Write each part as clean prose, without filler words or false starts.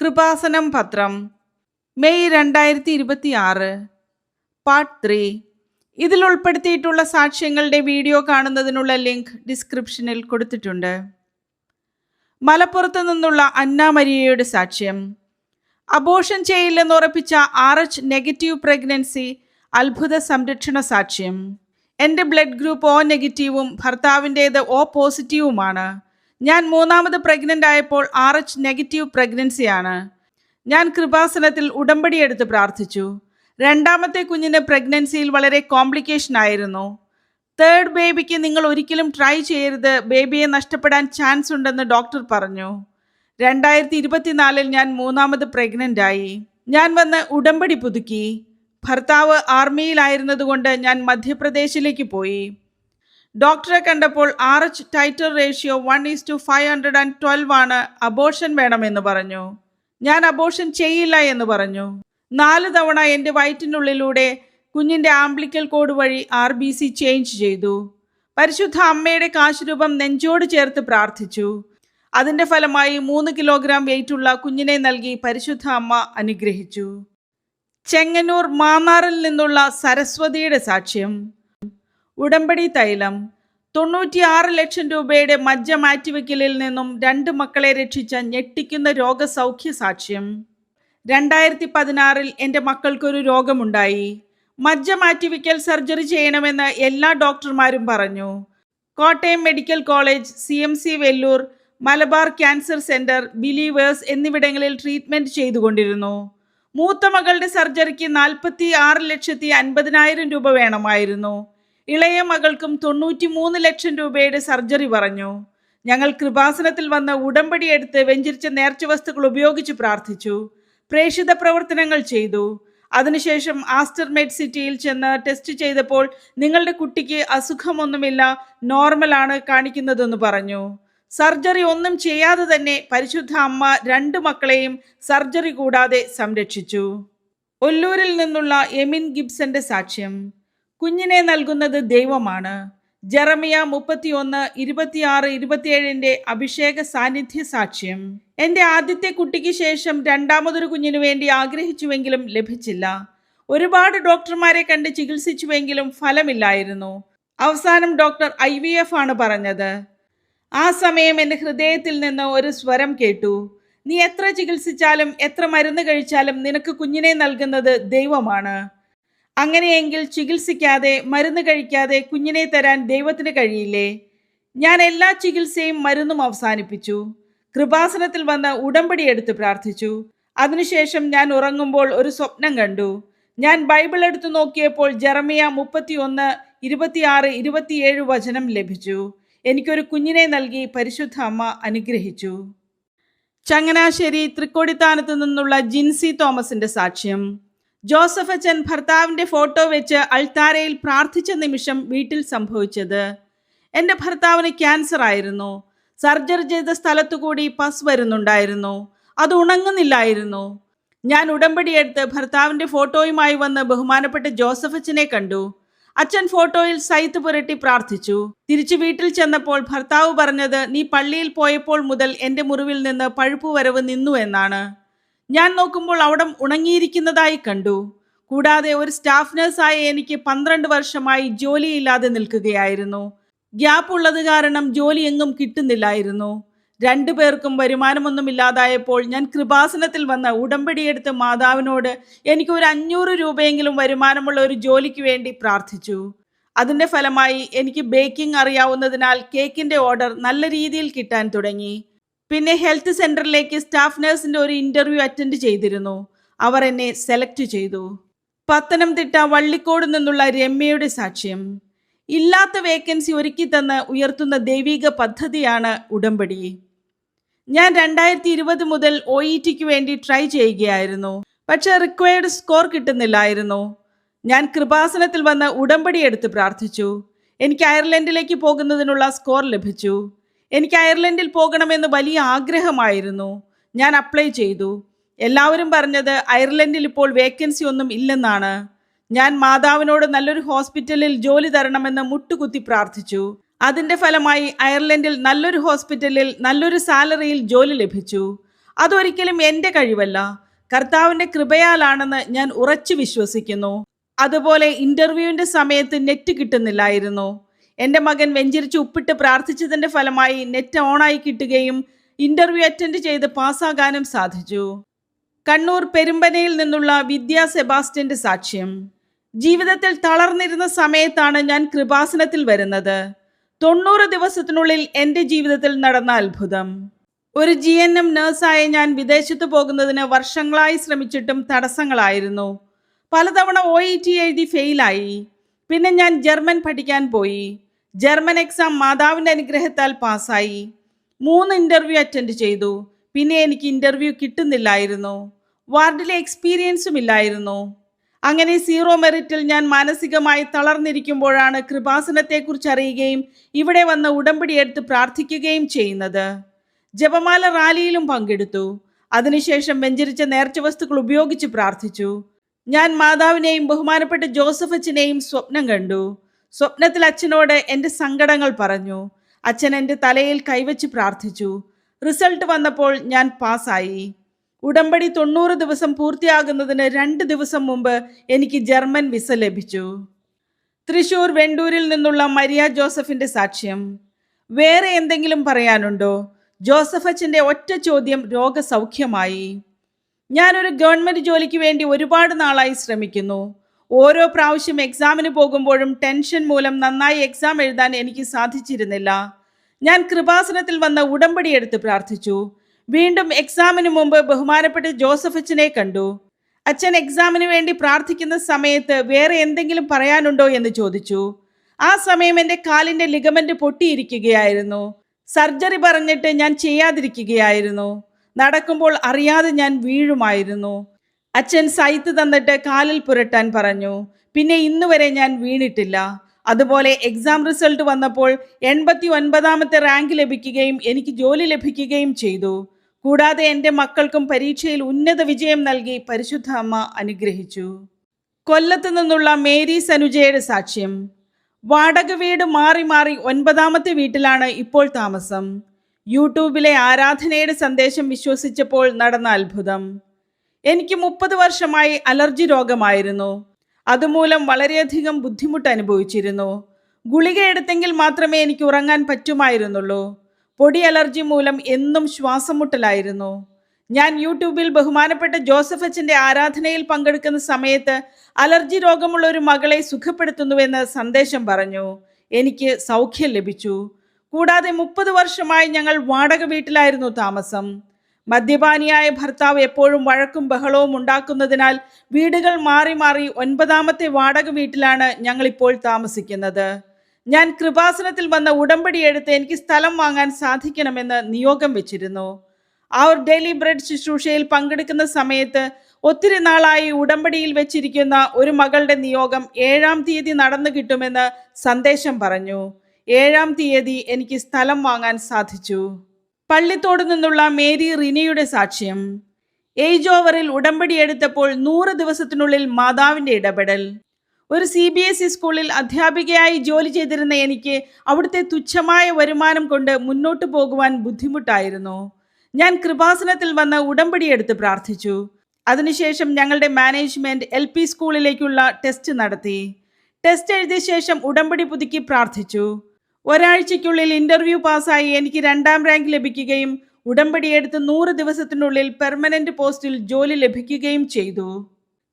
കൃപാസനം പത്രം May 2026 part 3. ഇതിൽ ഉൾപ്പെടുത്തിയിട്ടുള്ള സാക്ഷ്യങ്ങളുടെ വീഡിയോ കാണുന്നതിനുള്ള ലിങ്ക് ഡിസ്ക്രിപ്ഷനിൽ കൊടുത്തിട്ടുണ്ട്. മലപ്പുറത്ത് നിന്നുള്ള അന്ന മരിയയുടെ സാക്ഷ്യം. അബോർഷൻ ചെയ്യില്ലെന്ന് ഉറപ്പിച്ച RH നെഗറ്റീവ് പ്രഗ്നൻസി അത്ഭുത സംരക്ഷണ സാക്ഷ്യം. എൻ്റെ ബ്ലഡ് ഗ്രൂപ്പ് O നെഗറ്റീവും ഭർത്താവിൻ്റേത് O പോസിറ്റീവുമാണ്. ഞാൻ 3ാമത് പ്രഗ്നൻ്റ് ആയപ്പോൾ RH നെഗറ്റീവ് പ്രഗ്നൻസിയാണ്. ഞാൻ കൃപാസനത്തിൽ ഉടമ്പടിയെടുത്ത് പ്രാർത്ഥിച്ചു. 2ാമത്തെ കുഞ്ഞിന് പ്രഗ്നൻസിയിൽ വളരെ കോംപ്ലിക്കേഷൻ ആയിരുന്നു. 3rd ബേബിക്ക് നിങ്ങൾ ഒരിക്കലും ട്രൈ ചെയ്യരുത്, ബേബിയെ നഷ്ടപ്പെടാൻ ചാൻസ് ഉണ്ടെന്ന് ഡോക്ടർ പറഞ്ഞു. 2024 ഞാൻ 3ാമത് പ്രഗ്നൻ്റ് ആയി. ഞാൻ വന്ന് ഉടമ്പടി പുതുക്കി. ഭർത്താവ് ആർമിയിലായിരുന്നതുകൊണ്ട് ഞാൻ മധ്യപ്രദേശിലേക്ക് പോയി. ഡോക്ടറെ കണ്ടപ്പോൾ RH ടൈറ്റർ റേഷ്യോ 1:512 ആണ്. അബോർഷൻ വേണമെന്ന് പറഞ്ഞു. ഞാൻ അബോർഷൻ ചെയ്യില്ല എന്ന് പറഞ്ഞു. 4 തവണ എൻ്റെ വയറ്റിനുള്ളിലൂടെ കുഞ്ഞിൻ്റെ ആംബ്ലിക്കൽ കോഡ് വഴി RBC ചേഞ്ച് ചെയ്തു. പരിശുദ്ധ അമ്മയുടെ കാശുരൂപം നെഞ്ചോട് ചേർത്ത് പ്രാർത്ഥിച്ചു. അതിൻ്റെ ഫലമായി 3 കിലോഗ്രാം വെയിറ്റുള്ള കുഞ്ഞിനെ നൽകി പരിശുദ്ധ അമ്മ അനുഗ്രഹിച്ചു. ചെങ്ങന്നൂർ മാന്നാറിൽ നിന്നുള്ള സരസ്വതിയുടെ സാക്ഷ്യം. ഉടമ്പടി തൈലം. 96 ലക്ഷം രൂപയുടെ മജ്ജ മാറ്റിവെക്കലിൽ നിന്നും 2 മക്കളെ രക്ഷിച്ച ഞെട്ടിക്കുന്ന രോഗസൗഖ്യ സാക്ഷ്യം. 2016 എൻ്റെ മക്കൾക്കൊരു രോഗമുണ്ടായി. മജ്ജ മാറ്റിവെക്കൽ സർജറി ചെയ്യണമെന്ന് എല്ലാ ഡോക്ടർമാരും പറഞ്ഞു. Kottayam medical college, CMC Vellore, Malabar cancer centre, believers എന്നിവിടങ്ങളിൽ ട്രീറ്റ്മെൻറ്റ് ചെയ്തുകൊണ്ടിരുന്നു. മൂത്ത മകളുടെ സർജറിക്ക് 46,50,000 രൂപ വേണമായിരുന്നു. ഇളയ മകൾക്കും 93 ലക്ഷം രൂപയുടെ സർജറി പറഞ്ഞു. ഞങ്ങൾ കൃപാസനത്തിൽ വന്ന് ഉടമ്പടി എടുത്ത് വെഞ്ചരിച്ച നേർച്ച വസ്തുക്കൾ ഉപയോഗിച്ച് പ്രാർത്ഥിച്ചു. പ്രേക്ഷിത പ്രവർത്തനങ്ങൾ ചെയ്തു. അതിനുശേഷം ആസ്റ്റർ മെഡ് സിറ്റിയിൽ ചെന്ന് ടെസ്റ്റ് ചെയ്തപ്പോൾ നിങ്ങളുടെ കുട്ടിക്ക് അസുഖമൊന്നുമില്ല, നോർമലാണ് കാണിക്കുന്നതെന്ന് പറഞ്ഞു. സർജറി ഒന്നും ചെയ്യാതെ തന്നെ പരിശുദ്ധ അമ്മ 2 മക്കളെയും സർജറി കൂടാതെ സംരക്ഷിച്ചു. ഒല്ലൂരിൽ നിന്നുള്ള എമിൻ ഗിബ്സന്റെ സാക്ഷ്യം. കുഞ്ഞിനെ നൽകുന്നത് ദൈവമാണ്. ജെറമിയ 31:26-27 അഭിഷേക സാന്നിധ്യ സാക്ഷ്യം. എൻ്റെ ആദ്യത്തെ കുട്ടിക്ക് ശേഷം 2ാമതൊരു കുഞ്ഞിനു വേണ്ടി ആഗ്രഹിച്ചുവെങ്കിലും ലഭിച്ചില്ല. ഒരുപാട് ഡോക്ടർമാരെ കണ്ട് ചികിത്സിച്ചുവെങ്കിലും ഫലമില്ലായിരുന്നു. അവസാനം ഡോക്ടർ IVF ആണ് പറഞ്ഞത്. ആ സമയം എൻ്റെ ഹൃദയത്തിൽ നിന്ന് ഒരു സ്വരം കേട്ടു. നീ എത്ര ചികിത്സിച്ചാലും എത്ര മരുന്ന് കഴിച്ചാലും നിനക്ക് കുഞ്ഞിനെ നൽകുന്നത് ദൈവമാണ്. അങ്ങനെയെങ്കിൽ ചികിത്സിക്കാതെ മരുന്ന് കഴിക്കാതെ കുഞ്ഞിനെ തരാൻ ദൈവത്തിന് കഴിയില്ലേ? ഞാൻ എല്ലാ ചികിത്സയും മരുന്നും അവസാനിപ്പിച്ചു. കൃപാസനത്തിൽ വന്ന് ഉടമ്പടി എടുത്ത് പ്രാർത്ഥിച്ചു. അതിനുശേഷം ഞാൻ ഉറങ്ങുമ്പോൾ ഒരു സ്വപ്നം കണ്ടു. ഞാൻ ബൈബിൾ എടുത്തു നോക്കിയപ്പോൾ ജെറമിയ 31:26-27 വചനം ലഭിച്ചു. എനിക്കൊരു കുഞ്ഞിനെ നൽകി പരിശുദ്ധ അമ്മ അനുഗ്രഹിച്ചു. ചങ്ങനാശ്ശേരി തൃക്കൊടിത്താനത്ത് നിന്നുള്ള ജിൻസി തോമസിന്റെ സാക്ഷ്യം. ജോസഫ് അച്ഛൻ ഭർത്താവിൻ്റെ ഫോട്ടോ വെച്ച് അൾത്താരയിൽ പ്രാർത്ഥിച്ച നിമിഷം വീട്ടിൽ സംഭവിച്ചത്. എൻ്റെ ഭർത്താവിന് ക്യാൻസർ ആയിരുന്നു. സർജറി ചെയ്ത സ്ഥലത്തുകൂടി പസ് വരുന്നുണ്ടായിരുന്നു. അത് ഉണങ്ങുന്നില്ലായിരുന്നു. ഞാൻ ഉടമ്പടിയെടുത്ത് ഭർത്താവിൻ്റെ ഫോട്ടോയുമായി വന്ന് ബഹുമാനപ്പെട്ട ജോസഫ് അച്ഛനെ കണ്ടു. അച്ഛൻ ഫോട്ടോയിൽ സൈത്ത് പുരട്ടി പ്രാർത്ഥിച്ചു. തിരിച്ചു വീട്ടിൽ ചെന്നപ്പോൾ ഭർത്താവ് പറഞ്ഞത്, നീ പള്ളിയിൽ പോയപ്പോൾ മുതൽ എൻ്റെ മുറിവിൽ നിന്ന് പഴുപ്പ് വരവ് നിന്നു എന്നാണ്. ഞാൻ നോക്കുമ്പോൾ അവിടം ഉണങ്ങിയിരിക്കുന്നതായി കണ്ടു. കൂടാതെ ഒരു സ്റ്റാഫ് നഴ്സായ എനിക്ക് 12 വർഷമായി ജോലിയില്ലാതെ നിൽക്കുകയായിരുന്നു. ഗ്യാപ്പ് ഉള്ളത് കാരണം ജോലി എങ്ങും കിട്ടുന്നില്ലായിരുന്നു. 2 പേർക്കും വരുമാനമൊന്നുമില്ലാതായപ്പോൾ ഞാൻ കൃപാസനത്തിൽ വന്ന് ഉടമ്പടിയെടുത്ത് മാതാവിനോട് എനിക്ക് ഒരു 500 രൂപയെങ്കിലും വരുമാനമുള്ള ഒരു ജോലിക്ക് വേണ്ടി പ്രാർത്ഥിച്ചു. അതിൻ്റെ ഫലമായി എനിക്ക് ബേക്കിംഗ് അറിയാവുന്നതിനാൽ കേക്കിൻ്റെ ഓർഡർ നല്ല രീതിയിൽ കിട്ടാൻ തുടങ്ങി. പിന്നെ ഹെൽത്ത് സെൻറ്ററിലേക്ക് സ്റ്റാഫ് നഴ്സിൻ്റെ ഒരു ഇൻ്റർവ്യൂ അറ്റൻഡ് ചെയ്തിരുന്നു. അവർ എന്നെ സെലക്ട് ചെയ്തു. പത്തനംതിട്ട വള്ളിക്കോട് നിന്നുള്ള രമ്യയുടെ സാക്ഷ്യം. ഇല്ലാത്ത വേക്കൻസി ഒരുക്കി തന്ന് ഉയർത്തുന്ന ദൈവിക പദ്ധതിയാണ് ഉടമ്പടി. ഞാൻ 2020 മുതൽ OETക്ക് വേണ്ടി ട്രൈ ചെയ്യുകയായിരുന്നു. പക്ഷെ റിക്വയർഡ് സ്കോർ കിട്ടുന്നില്ലായിരുന്നു. ഞാൻ കൃപാസനത്തിൽ വന്ന് ഉടമ്പടി എടുത്ത് പ്രാർത്ഥിച്ചു. എനിക്ക് അയർലൻഡിലേക്ക് പോകുന്നതിനുള്ള സ്കോർ ലഭിച്ചു. എനിക്ക് അയർലൻഡിൽ പോകണമെന്ന് വലിയ ആഗ്രഹമായിരുന്നു. ഞാൻ അപ്ലൈ ചെയ്തു. എല്ലാവരും പറഞ്ഞത് അയർലൻഡിൽ ഇപ്പോൾ വേക്കൻസി ഒന്നും ഇല്ലെന്നാണ്. ഞാൻ മാതാവിനോട് നല്ലൊരു ഹോസ്പിറ്റലിൽ ജോലി തരണമെന്ന് മുട്ടുകുത്തി പ്രാർത്ഥിച്ചു. അതിൻ്റെ ഫലമായി അയർലൻഡിൽ നല്ലൊരു ഹോസ്പിറ്റലിൽ നല്ലൊരു സാലറിയിൽ ജോലി ലഭിച്ചു. അതൊരിക്കലും എൻ്റെ കഴിവല്ല, കർത്താവിൻ്റെ കൃപയാലാണെന്ന് ഞാൻ ഉറച്ചു വിശ്വസിക്കുന്നു. അതുപോലെ ഇന്റർവ്യൂവിൻ്റെ സമയത്ത് നെറ്റ് കിട്ടുന്നില്ലായിരുന്നു. എൻ്റെ മകൻ വെഞ്ചരിച്ച് ഉപ്പിട്ട് പ്രാർത്ഥിച്ചതിൻ്റെ ഫലമായി നെറ്റ് ഓണായി കിട്ടുകയും ഇന്റർവ്യൂ അറ്റൻഡ് ചെയ്ത് പാസ്സാകാനും സാധിച്ചു. കണ്ണൂർ പെരുമ്പനയിൽ നിന്നുള്ള വിദ്യാ സെബാസ്റ്റ്യന്റെ സാക്ഷ്യം. ജീവിതത്തിൽ തളർന്നിരുന്ന സമയത്താണ് ഞാൻ കൃപാസനത്തിൽ വരുന്നത്. 90 ദിവസത്തിനുള്ളിൽ എൻ്റെ ജീവിതത്തിൽ നടന്ന അത്ഭുതം. ഒരു GNM നഴ്സായ ഞാൻ വിദേശത്ത് പോകുന്നതിന് വർഷങ്ങളായി ശ്രമിച്ചിട്ടും തടസ്സങ്ങളായിരുന്നു. പലതവണ OET എഴുതി ഫെയിലായി. പിന്നെ ഞാൻ ജർമ്മൻ പഠിക്കാൻ പോയി. ജർമ്മൻ എക്സാം മാതാവിൻ്റെ അനുഗ്രഹത്താൽ പാസ്സായി. 3 ഇന്റർവ്യൂ അറ്റൻഡ് ചെയ്തു. പിന്നെ എനിക്ക് ഇന്റർവ്യൂ കിട്ടുന്നില്ലായിരുന്നു. വാർഡിലെ എക്സ്പീരിയൻസും ഇല്ലായിരുന്നു. അങ്ങനെ 0 മെറിറ്റിൽ ഞാൻ മാനസികമായി തളർന്നിരിക്കുമ്പോഴാണ് കൃപാസനത്തെക്കുറിച്ച് അറിയുകയും ഇവിടെ വന്ന് ഉടമ്പടി എടുത്ത് പ്രാർത്ഥിക്കുകയും ചെയ്യുന്നത്. ജപമാല റാലിയിലും പങ്കെടുത്തു. അതിനുശേഷം വെഞ്ചരിച്ച നേർച്ച വസ്തുക്കൾ ഉപയോഗിച്ച് പ്രാർത്ഥിച്ചു. ഞാൻ മാതാവിനെയും ബഹുമാനപ്പെട്ട ജോസഫ് അച്ഛനെയും സ്വപ്നം കണ്ടു. സ്വപ്നത്തിൽ അച്ഛനോട് എൻ്റെ സങ്കടങ്ങൾ പറഞ്ഞു. അച്ഛൻ എൻ്റെ തലയിൽ കൈവച്ച് പ്രാർത്ഥിച്ചു. റിസൾട്ട് വന്നപ്പോൾ ഞാൻ പാസ്സായി. ഉടമ്പടി 90 ദിവസം പൂർത്തിയാകുന്നതിന് 2 ദിവസം മുമ്പ് എനിക്ക് ജർമ്മൻ വിസ ലഭിച്ചു. തൃശൂർ വെണ്ടൂരിൽ നിന്നുള്ള മരിയ ജോസഫിന്റെ സാക്ഷ്യം. വേറെ എന്തെങ്കിലും പറയാനുണ്ടോ? ജോസഫ് അച്ഛൻ്റെ ഒറ്റ ചോദ്യം രോഗസൗഖ്യമായി. ഞാനൊരു ഗവൺമെൻറ് ജോലിക്ക് വേണ്ടി ഒരുപാട് നാളായി ശ്രമിക്കുന്നു. ഓരോ പ്രാവശ്യം എക്സാമിന് പോകുമ്പോഴും ടെൻഷൻ മൂലം നന്നായി എക്സാം എഴുതാൻ എനിക്ക് സാധിച്ചിരുന്നില്ല. ഞാൻ കൃപാസനത്തിൽ വന്ന ഉടമ്പടി എടുത്ത് പ്രാർത്ഥിച്ചു. വീണ്ടും എക്സാമിന് മുമ്പ് ബഹുമാനപ്പെട്ട ജോസഫ് അച്ഛനെ കണ്ടു. അച്ഛൻ എക്സാമിന് വേണ്ടി പ്രാർത്ഥിക്കുന്ന സമയത്ത് വേറെ എന്തെങ്കിലും പറയാനുണ്ടോ എന്ന് ചോദിച്ചു. ആ സമയം എൻ്റെ കാലിൻ്റെ ലിഗമെന്റ് പൊട്ടിയിരിക്കുകയായിരുന്നു. സർജറി പറഞ്ഞിട്ട് ഞാൻ ചെയ്യാതിരിക്കുകയായിരുന്നു. നടക്കുമ്പോൾ അറിയാതെ ഞാൻ വീഴുമായിരുന്നു. അച്ഛൻ സൈത്ത് തന്നിട്ട് കാലിൽ പുരട്ടാൻ പറഞ്ഞു. പിന്നെ ഇന്ന് വരെ ഞാൻ വീണിട്ടില്ല. അതുപോലെ എക്സാം റിസൾട്ട് വന്നപ്പോൾ 89ാമത്തെ റാങ്ക് ലഭിക്കുകയും എനിക്ക് ജോലി ലഭിക്കുകയും ചെയ്തു. കൂടാതെ എൻ്റെ മക്കൾക്കും പരീക്ഷയിൽ ഉന്നത വിജയം നൽകി പരിശുദ്ധ അമ്മ അനുഗ്രഹിച്ചു. കൊല്ലത്ത് നിന്നുള്ള മേരി സനുജയുടെ സാക്ഷ്യം. വാടക വീട് മാറി മാറി 9ാമത്തെ വീട്ടിലാണ് ഇപ്പോൾ താമസം. യൂട്യൂബിലെ ആരാധനയുടെ സന്ദേശം വിശ്വസിച്ചപ്പോൾ നടന്ന അത്ഭുതം. എനിക്ക് 30 വർഷമായി അലർജി രോഗമായിരുന്നു. അതുമൂലം വളരെയധികം ബുദ്ധിമുട്ട് അനുഭവിച്ചിരുന്നു. ഗുളിക എടുത്തെങ്കിൽ മാത്രമേ എനിക്ക് ഉറങ്ങാൻ പറ്റുമായിരുന്നുള്ളൂ. പൊടി അലർജി മൂലം എന്നും ശ്വാസം മുട്ടലായിരുന്നു. ഞാൻ യൂട്യൂബിൽ ബഹുമാനപ്പെട്ട ജോസഫ് അച്ഛൻ്റെ ആരാധനയിൽ പങ്കെടുക്കുന്ന സമയത്ത് അലർജി രോഗമുള്ള ഒരു മകളെ സുഖപ്പെടുത്തുന്നുവെന്ന് സന്ദേശം പറഞ്ഞു. എനിക്ക് സൗഖ്യം ലഭിച്ചു. കൂടാതെ 30 വർഷമായി ഞങ്ങൾ വാടക വീട്ടിലായിരുന്നു താമസം. മദ്യപാനിയായ ഭർത്താവ് എപ്പോഴും വഴക്കും ബഹളവും ഉണ്ടാക്കുന്നതിനാൽ വീടുകൾ മാറി മാറി 9ാമത്തെ വാടക വീട്ടിലാണ് ഞങ്ങളിപ്പോൾ താമസിക്കുന്നത്. ഞാൻ കൃപാസനത്തിൽ വന്ന ഉടമ്പടി എടുത്ത് എനിക്ക് സ്ഥലം വാങ്ങാൻ സാധിക്കണമെന്ന് നിയോഗം വെച്ചിരുന്നു. അവർ ഡെയിലി ബ്രെഡ് ശുശ്രൂഷയിൽ പങ്കെടുക്കുന്ന സമയത്ത് ഒത്തിരി നാളായി ഉടമ്പടിയിൽ വെച്ചിരിക്കുന്ന ഒരു മകളുടെ നിയോഗം 7-ാം തീയതി നടന്നു കിട്ടുമെന്ന് സന്ദേശം പറഞ്ഞു. 7-ാം തീയതി എനിക്ക് സ്ഥലം വാങ്ങാൻ സാധിച്ചു. പള്ളിത്തോട് നിന്നുള്ള മേരി റിനിയുടെ സാക്ഷ്യം. ഏജ് ഓവറിൽ ഉടമ്പടി എടുത്തപ്പോൾ 100 ദിവസത്തിനുള്ളിൽ മാതാവിൻ്റെ ഇടപെടൽ. ഒരു CBSE സ്കൂളിൽ അധ്യാപികയായി ജോലി ചെയ്തിരുന്ന എനിക്ക് അവിടുത്തെ തുച്ഛമായ വരുമാനം കൊണ്ട് മുന്നോട്ട് പോകുവാൻ ബുദ്ധിമുട്ടായിരുന്നു. ഞാൻ കൃപാസനത്തിൽ വന്ന് ഉടമ്പടി എടുത്ത് പ്രാർത്ഥിച്ചു. അതിനുശേഷം ഞങ്ങളുടെ മാനേജ്മെന്റ് LP സ്കൂളിലേക്കുള്ള ടെസ്റ്റ് നടത്തി. ടെസ്റ്റ് എഴുതിയ ശേഷം ഉടമ്പടി പുതുക്കി പ്രാർത്ഥിച്ചു. ഒരാഴ്ചയ്ക്കുള്ളിൽ ഇന്റർവ്യൂ പാസ്സായി എനിക്ക് 2ാം റാങ്ക് ലഭിക്കുകയും ഉടമ്പടി എടുത്ത് 100 ദിവസത്തിനുള്ളിൽ പെർമനന്റ് പോസ്റ്റിൽ ജോലി ലഭിക്കുകയും ചെയ്തു.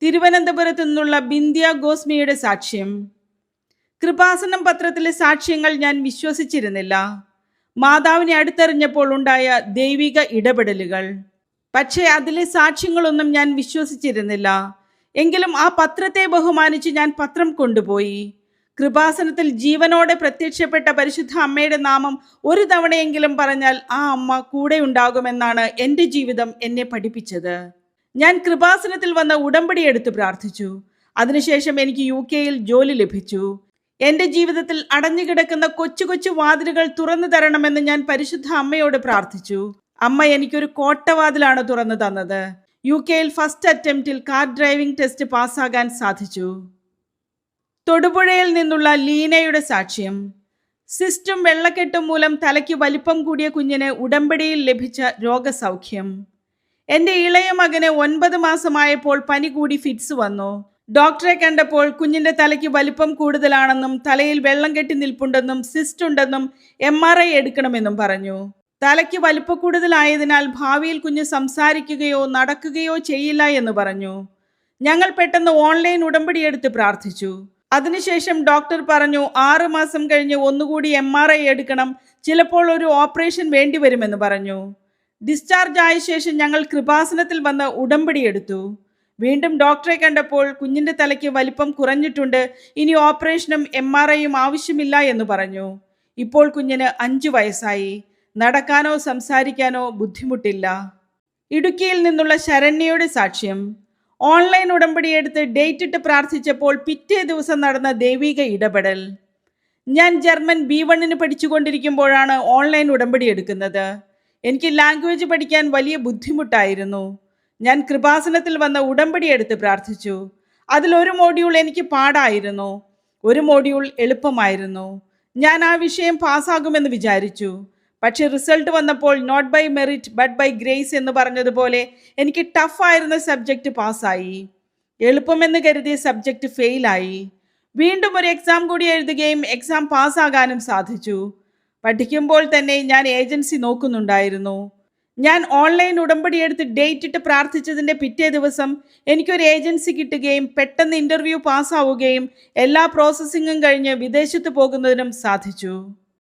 തിരുവനന്തപുരത്ത് നിന്നുള്ള ബിന്ദിയ ഗോസ്മിയുടെ സാക്ഷ്യം. കൃപാസനം പത്രത്തിലെ സാക്ഷ്യങ്ങൾ ഞാൻ വിശ്വസിച്ചിരുന്നില്ല. മാതാവിനെ അടുത്തെറിഞ്ഞപ്പോൾ ഉണ്ടായ ദൈവിക ഇടപെടലുകൾ. പക്ഷേ അതിലെ സാക്ഷ്യങ്ങളൊന്നും ഞാൻ വിശ്വസിച്ചിരുന്നില്ല. എങ്കിലും ആ പത്രത്തെ ബഹുമാനിച്ച് ഞാൻ പത്രം കൊണ്ടുപോയി. കൃപാസനത്തിൽ ജീവനോടെ പ്രത്യക്ഷപ്പെട്ട പരിശുദ്ധ അമ്മയുടെ നാമം ഒരു തവണയെങ്കിലും പറഞ്ഞാൽ ആ അമ്മ കൂടെ ഉണ്ടാകുമെന്നാണ് എൻ്റെ ജീവിതം എന്നെ പഠിപ്പിച്ചത്. ഞാൻ കൃപാസനത്തിൽ വന്ന ഉടമ്പടി എടുത്ത് പ്രാർത്ഥിച്ചു. അതിനുശേഷം എനിക്ക് UK-യിൽ ജോലി ലഭിച്ചു. എൻ്റെ ജീവിതത്തിൽ അടഞ്ഞുകിടക്കുന്ന കൊച്ചു കൊച്ചു വാതിലുകൾ തുറന്നു തരണമെന്ന് ഞാൻ പരിശുദ്ധ അമ്മയോട് പ്രാർത്ഥിച്ചു. അമ്മ എനിക്കൊരു കോട്ടവാതിലാണ് തുറന്നു തന്നത്. UK-യിൽ ഫസ്റ്റ് അറ്റംപ്റ്റിൽ കാർ ഡ്രൈവിംഗ് ടെസ്റ്റ് പാസ്സാകാൻ സാധിച്ചു. തൊടുപുഴയിൽ നിന്നുള്ള ലീനയുടെ സാക്ഷ്യം. സിസ്റ്റും വെള്ളക്കെട്ടും മൂലം തലയ്ക്ക് വലിപ്പം കൂടിയ കുഞ്ഞിന് ഉടമ്പടിയിൽ ലഭിച്ച രോഗസൗഖ്യം. എൻ്റെ ഇളയ മകന് 9 മാസമായപ്പോൾ പനി കൂടി ഫിറ്റ്സ് വന്നു. ഡോക്ടറെ കണ്ടപ്പോൾ കുഞ്ഞിന്റെ തലയ്ക്ക് വലിപ്പം കൂടുതലാണെന്നും തലയിൽ വെള്ളം കെട്ടി നിൽപ്പുണ്ടെന്നും സിസ്റ്റ് ഉണ്ടെന്നും MRI എടുക്കണമെന്നും പറഞ്ഞു. തലയ്ക്ക് വലിപ്പക്കൂടുതലായതിനാൽ ഭാവിയിൽ കുഞ്ഞ് സംസാരിക്കുകയോ നടക്കുകയോ ചെയ്യില്ല എന്ന് പറഞ്ഞു. ഞങ്ങൾ പെട്ടെന്ന് ഓൺലൈൻ ഉടമ്പടി എടുത്ത് പ്രാർത്ഥിച്ചു. അതിനുശേഷം ഡോക്ടർ പറഞ്ഞു 6 മാസം കഴിഞ്ഞ് ഒന്നുകൂടി MRI എടുക്കണം, ചിലപ്പോൾ ഒരു ഓപ്പറേഷൻ വേണ്ടിവരുമെന്ന് പറഞ്ഞു. ഡിസ്ചാർജ് ആയ ശേഷം ഞങ്ങൾ കൃപാസനത്തിൽ വന്ന് ഉടമ്പടി എടുത്തു. വീണ്ടും ഡോക്ടറെ കണ്ടപ്പോൾ കുഞ്ഞിന്റെ തലയ്ക്ക് വലിപ്പം കുറഞ്ഞിട്ടുണ്ട്, ഇനി ഓപ്പറേഷനും MRIയും ആവശ്യമില്ല എന്ന് പറഞ്ഞു. ഇപ്പോൾ കുഞ്ഞിന് 5 വയസ്സായി. നടക്കാനോ സംസാരിക്കാനോ ബുദ്ധിമുട്ടില്ല. ഇടുക്കിയിൽ നിന്നുള്ള ശരണ്യയുടെ സാക്ഷ്യം. ഓൺലൈൻ ഉടമ്പടി എടുത്ത് ഡേറ്റ് ഇട്ട് പ്രാർത്ഥിച്ചപ്പോൾ പിറ്റേ ദിവസം നടന്ന ദൈവിക ഇടപെടൽ. ഞാൻ ജർമ്മൻ B1 പഠിച്ചുകൊണ്ടിരിക്കുമ്പോഴാണ് ഓൺലൈൻ ഉടമ്പടി എടുക്കുന്നത്. എനിക്ക് ലാംഗ്വേജ് പഠിക്കാൻ വലിയ ബുദ്ധിമുട്ടായിരുന്നു. ഞാൻ കൃപാസനത്തിൽ വന്ന ഉടമ്പടി എടുത്ത് പ്രാർത്ഥിച്ചു. അതിലൊരു മോഡ്യൂൾ എനിക്ക് പാടായിരുന്നു, ഒരു മോഡ്യൂൾ എളുപ്പമായിരുന്നു. ഞാൻ ആ വിഷയം പാസ്സാകുമെന്ന് വിചാരിച്ചു. പക്ഷെ റിസൾട്ട് വന്നപ്പോൾ not by merit but by grace എന്ന് പറഞ്ഞതുപോലെ എനിക്ക് ടഫായിരുന്ന സബ്ജക്റ്റ് പാസ്സായി. എളുപ്പമെന്ന് കരുതിയ സബ്ജക്റ്റ് ഫെയിലായി. വീണ്ടും ഒരു എക്സാം കൂടി എഴുതുകയും എക്സാം പാസ്സാകാനും സാധിച്ചു. പഠിക്കുമ്പോൾ തന്നെ ഞാൻ ഏജൻസി നോക്കുന്നുണ്ടായിരുന്നു. ഞാൻ ഓൺലൈൻ ഉടമ്പടി എടുത്ത് ഡേറ്റ് ഇട്ട് പ്രാർത്ഥിച്ചതിൻ്റെ പിറ്റേ ദിവസം എനിക്കൊരു ഏജൻസി കിട്ടുകയും പെട്ടെന്ന് ഇൻ്റർവ്യൂ പാസ്സാവുകയും എല്ലാ പ്രോസസ്സിങ്ങും കഴിഞ്ഞ് വിദേശത്ത് പോകുന്നതിനും സാധിച്ചു.